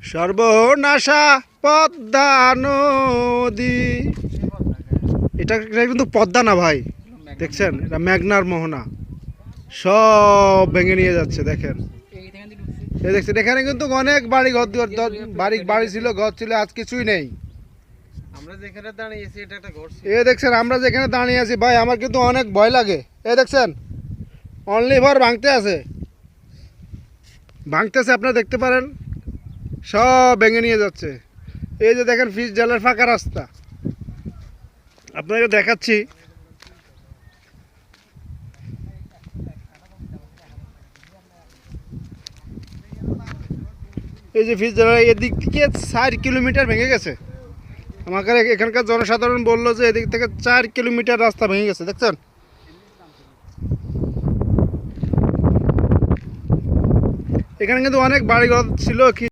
সর্বনাশা পদ্মা নদী। এটা এটা কিন্তু পদ্মা না ভাই, দেখছেন এটা মেঘনার মোহনা, সব ভেঙে নিয়ে যাচ্ছে দেখেন। এই দেখছেন এখানে কিন্তু অনেক বাড়ি ঘর বাড়ি ছিল, ঘর ছিল, আজ কিছুই নেই। আমরা যেখানে দাঁড়িয়েছি এটা একটা ঘর ছিল। এ দেখছেন আমরা যেখানে দাঁড়িয়ে আছি ভাই, আমার কিন্তু অনেক ভয় লাগে। এ দেখছেন অনলি ভর ভাঙতে আছে, ভাঙতেছে, আপনারা দেখতে পারেন সব ভেঙে নিয়ে যাচ্ছে। এই যে দেখেন ফিস জালের ফাঁকা রাস্তা, আপনাকে দেখাচ্ছি। এই যে ফিস জালের এদিক থেকে 4 কিলোমিটার ভেঙে গেছে। আমাকে এখানকার জনসাধারণ বললো যে এদিক থেকে 4 কিলোমিটার রাস্তা ভেঙে গেছে, দেখছেন। এখানে কিন্তু অনেক বাড়িঘর ছিল।